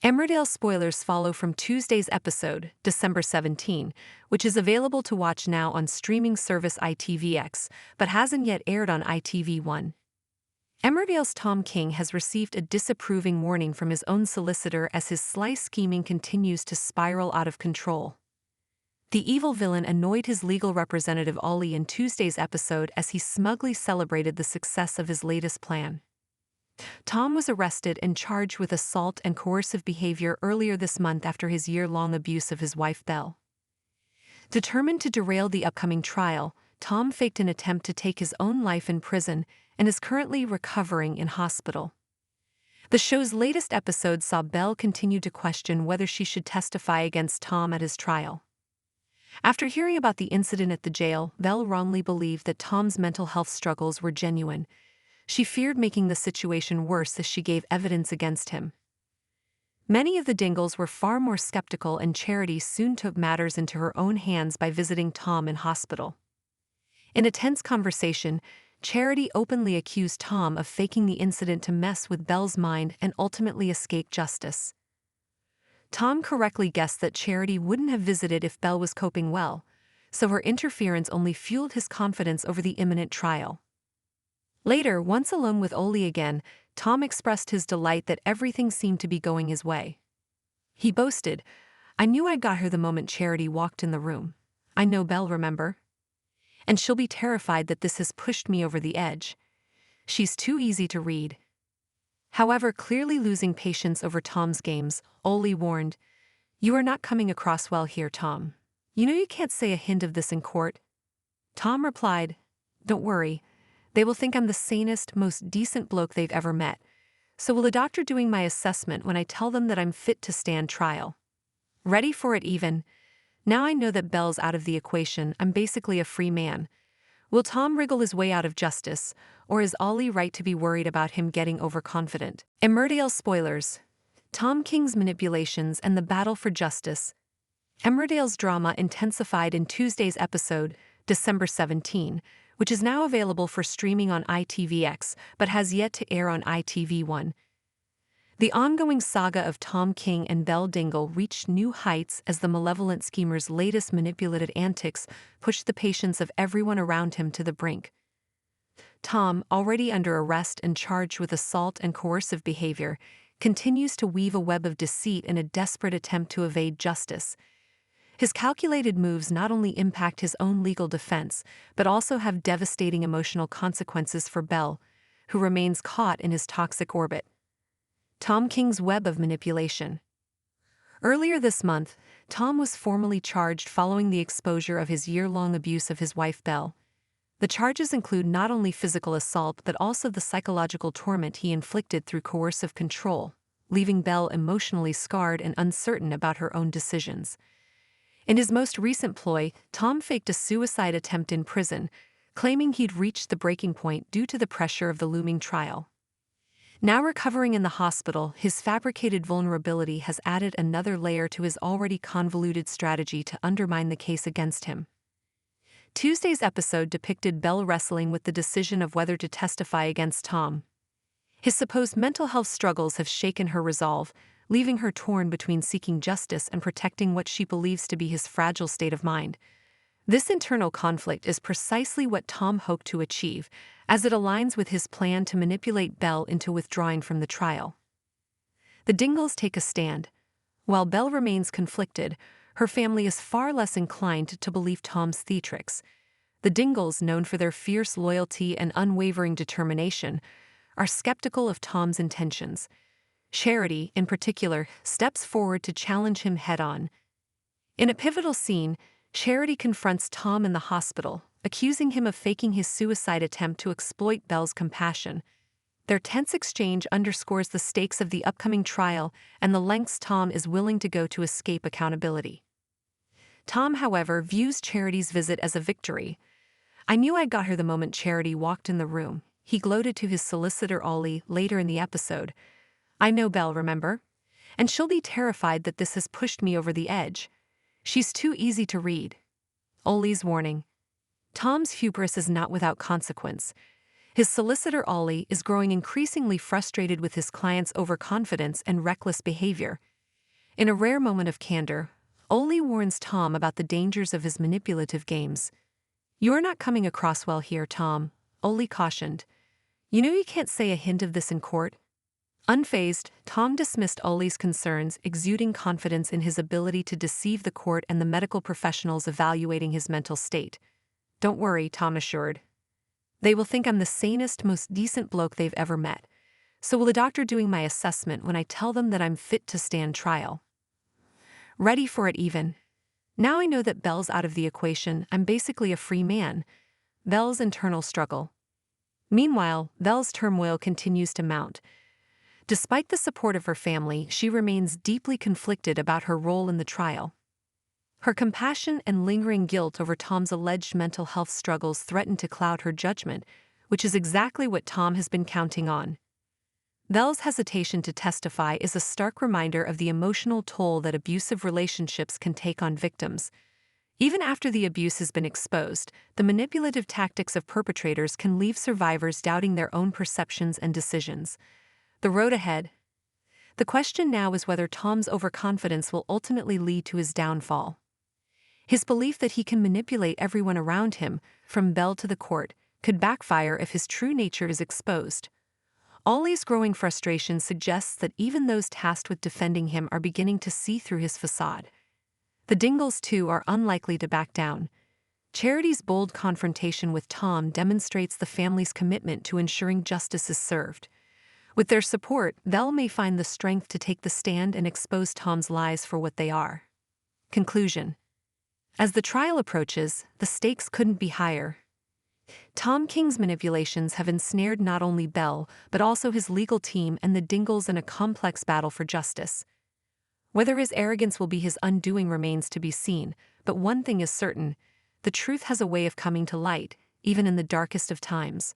Emmerdale spoilers follow from Tuesday's episode, December 17, which is available to watch now on streaming service ITVX, but hasn't yet aired on ITV1. Emmerdale's Tom King has received a disapproving warning from his own solicitor as his sly scheming continues to spiral out of control. The evil villain annoyed his legal representative Ollie in Tuesday's episode as he smugly celebrated the success of his latest plan. Tom was arrested and charged with assault and coercive behavior earlier this month after his year-long abuse of his wife Belle. Determined to derail the upcoming trial, Tom faked an attempt to take his own life in prison and is currently recovering in hospital. The show's latest episode saw Belle continue to question whether she should testify against Tom at his trial. After hearing about the incident at the jail, Belle wrongly believed that Tom's mental health struggles were genuine. She feared making the situation worse as she gave evidence against him. Many of the Dingles were far more skeptical, and Charity soon took matters into her own hands by visiting Tom in hospital. In a tense conversation, Charity openly accused Tom of faking the incident to mess with Belle's mind and ultimately escape justice. Tom correctly guessed that Charity wouldn't have visited if Belle was coping well, so her interference only fueled his confidence over the imminent trial. Later, once alone with Ollie again, Tom expressed his delight that everything seemed to be going his way. He boasted, "I knew I got her the moment Charity walked in the room. I know Belle, remember? And she'll be terrified that this has pushed me over the edge. She's too easy to read." However, clearly losing patience over Tom's games, Ollie warned, "You are not coming across well here, Tom. You know you can't say a hint of this in court." Tom replied, "Don't worry. They will think I'm the sanest, most decent bloke they've ever met. So will the doctor doing my assessment when I tell them that I'm fit to stand trial. Ready for it even. Now I know that Belle's out of the equation, I'm basically a free man. Will Tom wriggle his way out of justice, or is Ollie right to be worried about him getting overconfident?" Emmerdale spoilers. Tom King's manipulations and the battle for justice. Emmerdale's drama intensified in Tuesday's episode, December 17, which is now available for streaming on ITVX but has yet to air on ITV1. The ongoing saga of Tom King and Belle Dingle reached new heights as the malevolent schemer's latest manipulative antics pushed the patience of everyone around him to the brink. Tom, already under arrest and charged with assault and coercive behavior, continues to weave a web of deceit in a desperate attempt to evade justice. His calculated moves not only impact his own legal defense, but also have devastating emotional consequences for Belle, who remains caught in his toxic orbit. Tom King's web of manipulation. Earlier this month, Tom was formally charged following the exposure of his year-long abuse of his wife Belle. The charges include not only physical assault but also the psychological torment he inflicted through coercive control, leaving Belle emotionally scarred and uncertain about her own decisions. In his most recent ploy, Tom faked a suicide attempt in prison, claiming he'd reached the breaking point due to the pressure of the looming trial. Now recovering in the hospital, his fabricated vulnerability has added another layer to his already convoluted strategy to undermine the case against him. Tuesday's episode depicted Belle wrestling with the decision of whether to testify against Tom. His supposed mental health struggles have shaken her resolve, leaving her torn between seeking justice and protecting what she believes to be his fragile state of mind. This internal conflict is precisely what Tom hoped to achieve, as it aligns with his plan to manipulate Belle into withdrawing from the trial. The Dingles take a stand. While Belle remains conflicted, her family is far less inclined to believe Tom's theatrics. The Dingles, known for their fierce loyalty and unwavering determination, are skeptical of Tom's intentions. Charity, in particular, steps forward to challenge him head-on. In a pivotal scene, Charity confronts Tom in the hospital, accusing him of faking his suicide attempt to exploit Belle's compassion. Their tense exchange underscores the stakes of the upcoming trial and the lengths Tom is willing to go to escape accountability. Tom, however, views Charity's visit as a victory. "I knew I got her the moment Charity walked in the room," he gloated to his solicitor Ollie later in the episode. "I know Belle, remember? And she'll be terrified that this has pushed me over the edge. She's too easy to read." Ollie's warning. Tom's hubris is not without consequence. His solicitor Ollie is growing increasingly frustrated with his client's overconfidence and reckless behavior. In a rare moment of candor, Ollie warns Tom about the dangers of his manipulative games. "You're not coming across well here, Tom," Ollie cautioned. "You know you can't say a hint of this in court." Unfazed, Tom dismissed Ollie's concerns, exuding confidence in his ability to deceive the court and the medical professionals evaluating his mental state. "Don't worry," Tom assured. "They will think I'm the sanest, most decent bloke they've ever met. So will the doctor doing my assessment when I tell them that I'm fit to stand trial. Ready for it even. Now I know that Belle's out of the equation, I'm basically a free man." Belle's internal struggle. Meanwhile, Belle's turmoil continues to mount. Despite the support of her family, she remains deeply conflicted about her role in the trial. Her compassion and lingering guilt over Tom's alleged mental health struggles threaten to cloud her judgment, which is exactly what Tom has been counting on. Belle's hesitation to testify is a stark reminder of the emotional toll that abusive relationships can take on victims. Even after the abuse has been exposed, the manipulative tactics of perpetrators can leave survivors doubting their own perceptions and decisions. The road ahead. The question now is whether Tom's overconfidence will ultimately lead to his downfall. His belief that he can manipulate everyone around him, from Belle to the court, could backfire if his true nature is exposed. Ollie's growing frustration suggests that even those tasked with defending him are beginning to see through his facade. The Dingles, too, are unlikely to back down. Charity's bold confrontation with Tom demonstrates the family's commitment to ensuring justice is served. With their support, Belle may find the strength to take the stand and expose Tom's lies for what they are. Conclusion. As the trial approaches, the stakes couldn't be higher. Tom King's manipulations have ensnared not only Belle, but also his legal team and the Dingles in a complex battle for justice. Whether his arrogance will be his undoing remains to be seen, but one thing is certain: the truth has a way of coming to light, even in the darkest of times.